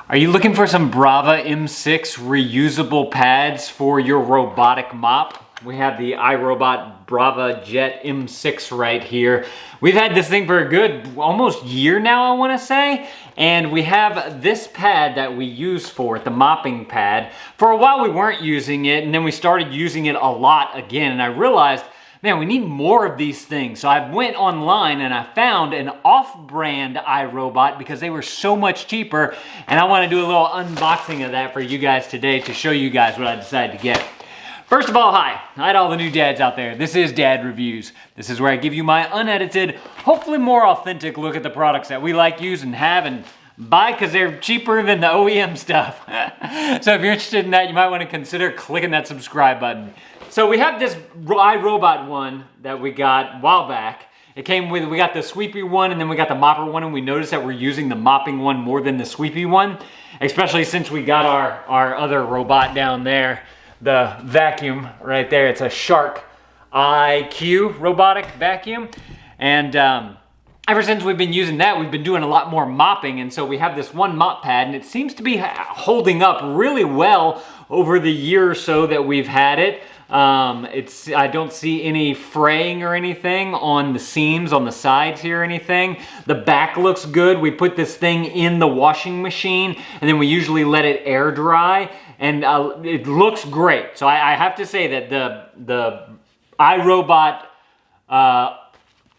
Are you looking for some Braava M6 reusable pads for your robotic mop? We have the iRobot Braava Jet M6 right here. We've had this thing for a good almost year now, I want to say. And we have this pad that we use for it, the mopping pad. For a while we weren't using it, and then we started using it a lot again. And I realized, man, we need more of these things. So I went online and I found an off-brand iRobot because they were so much cheaper. And I want to do a little unboxing of that for you guys today to show you guys what I decided to get. First of all, hi to all the new dads out there. This is Dad Reviews. This is where I give you my unedited, hopefully more authentic look at the products that we like, use, and have, and buy because they're cheaper than the OEM stuff. So if you're interested in that, you might want to consider clicking that subscribe button. So we have this iRobot one that we got a while back. It came with, we got the sweepy one and then we got the mopper one, and we noticed that we're using the mopping one more than the sweepy one, especially since we got our other robot down there, the vacuum right there. It's a Shark IQ robotic vacuum. And ever since we've been using that, we've been doing a lot more mopping. And so we have this one mop pad and it seems to be holding up really well over the year or so that we've had it. I don't see any fraying or anything on the seams, on the sides here or anything. The back looks good. We put this thing in the washing machine and then we usually let it air dry, and it looks great. So I have to say that the iRobot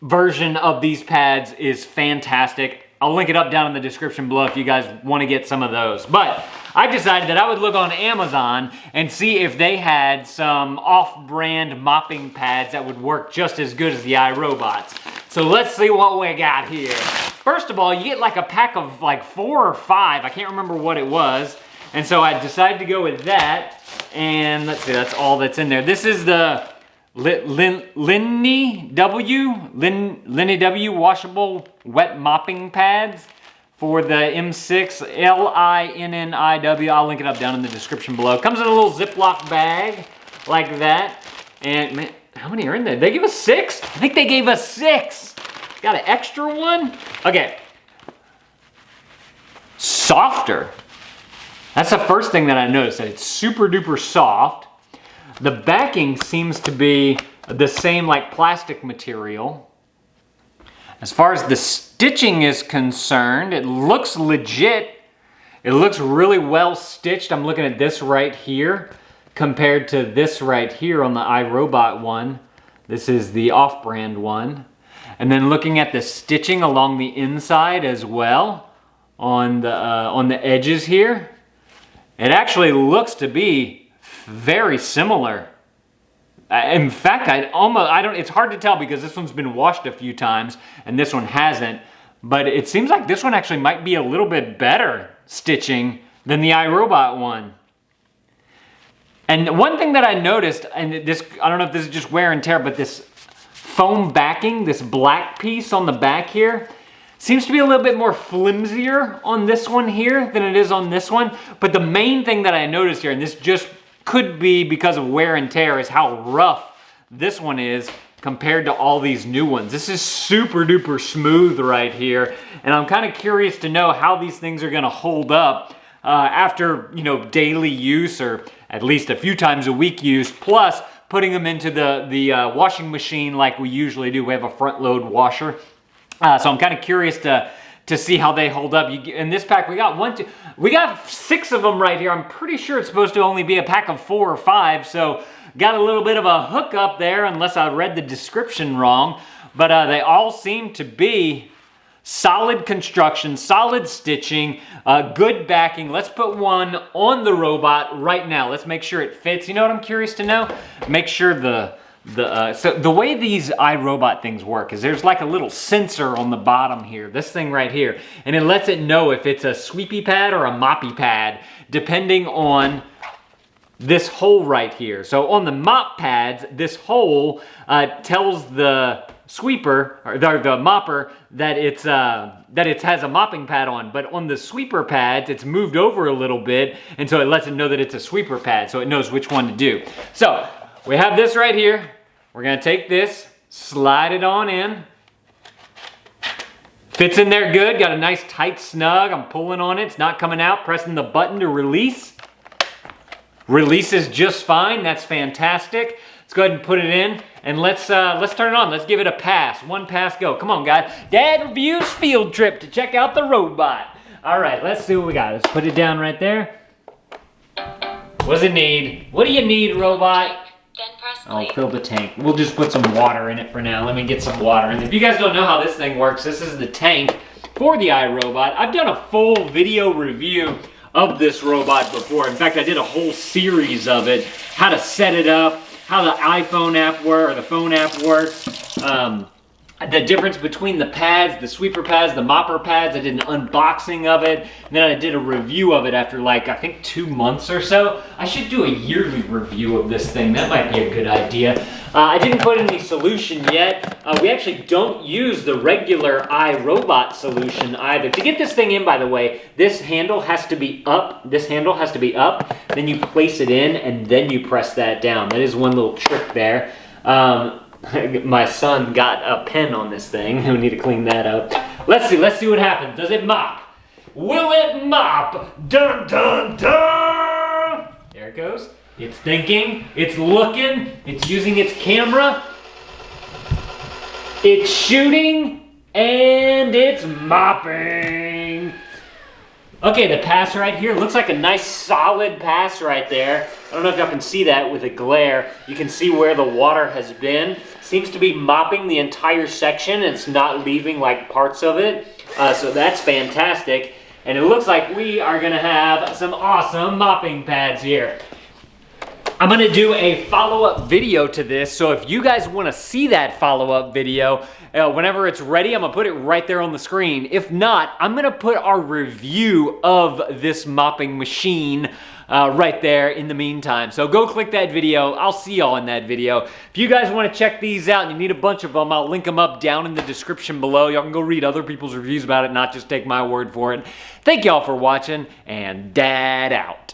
version of these pads is fantastic. I'll link it up down in the description below if you guys want to get some of those. But I decided that I would look on Amazon and see if they had some off-brand mopping pads that would work just as good as the iRobots. So let's see what we got here. First of all, you get like a pack of like 4 or 5. I can't remember what it was. And so I decided to go with that. And let's see, that's all that's in there. This is the LINNIW washable wet mopping pads for the M6, LINNIW. I'll link it up down in the description below. It comes in a little Ziploc bag like that. And man, how many are in there? They give us 6? I think they gave us 6. Got an extra one? Okay. Softer. That's the first thing that I noticed, that it's super duper soft. The backing seems to be the same like plastic material. As far as the stitching is concerned, it looks legit. It looks really well stitched. I'm looking at this right here compared to this right here on the iRobot one. This is the off-brand one. And then looking at the stitching along the inside as well on the edges here, it actually looks to be very similar. In fact, it's hard to tell because this one's been washed a few times and this one hasn't, but it seems like this one actually might be a little bit better stitching than the iRobot one. And one thing that I noticed, and this, I don't know if this is just wear and tear, but this foam backing, this black piece on the back here, seems to be a little bit more flimsier on this one here than it is on this one. But the main thing that I noticed here, and this just could be because of wear and tear, is how rough this one is compared to all these new ones. This is super duper smooth right here. And I'm kind of curious to know how these things are gonna hold up after, you know, daily use, or at least a few times a week use, plus putting them into the washing machine like we usually do. We have a front load washer. So I'm kind of curious to see how they hold up. In this pack, we got 6 of them right here. I'm pretty sure it's supposed to only be a pack of 4 or 5. So got a little bit of a hookup there, unless I read the description wrong. But they all seem to be solid construction, solid stitching, good backing. Let's put one on the robot right now. Let's make sure it fits. You know what I'm curious to know? Make sure so the way these iRobot things work is there's like a little sensor on the bottom here, this thing right here, and it lets it know if it's a sweepy pad or a moppy pad, depending on this hole right here. So on the mop pads, this hole tells the sweeper, or the mopper, that it has a mopping pad on. But on the sweeper pads, it's moved over a little bit, and so it lets it know that it's a sweeper pad, so it knows which one to do. So we have this right here. We're gonna take this, slide it on in, Fits in there good, got a nice tight snug. I'm pulling on it, it's not coming out. Pressing the button to release. Releases just fine, that's fantastic. Let's go ahead and put it in and let's turn it on. Let's give it a pass. One pass, go. Come on, guys. Dad reviews field trip to check out the robot. All right, let's see what we got. Let's put it down right there. What does it need? What do you need, robot? Oh, fill the tank. We'll just put some water in it for now. Let me get some water. And if you guys don't know how this thing works, this is the tank for the iRobot. I've done a full video review of this robot before. In fact, I did a whole series of it, how to set it up, how the iPhone app works, or the phone app works, the difference between the pads, the sweeper pads, the mopper pads. I did an unboxing of it, and then I did a review of it after like, I think 2 months or so. I should do a yearly review of this thing. That might be a good idea. I didn't put any solution yet. We actually don't use the regular iRobot solution either. To get this thing in, by the way, this handle has to be up. This handle has to be up. Then you place it in, and then you press that down. That is one little trick there. My son got a pen on this thing. We need to clean that up. Let's see what happens. Does it mop? Will it mop? Dun, dun, dun! There it goes. It's thinking, it's looking, it's using its camera, it's shooting, and it's mopping. Okay, the pass right here looks like a nice solid pass right there. I don't know if y'all can see that with a glare. You can see where the water has been. Seems to be mopping the entire section. It's not leaving like parts of it. So that's fantastic. And it looks like we are gonna have some awesome mopping pads here. I'm gonna do a follow-up video to this, so if you guys wanna see that follow-up video, whenever it's ready, I'm gonna put it right there on the screen. If not, I'm gonna put our review of this mopping machine right there in the meantime. So go click that video. I'll see y'all in that video. If you guys wanna check these out and you need a bunch of them, I'll link them up down in the description below. Y'all can go read other people's reviews about it, not just take my word for it. Thank y'all for watching, and Dad out.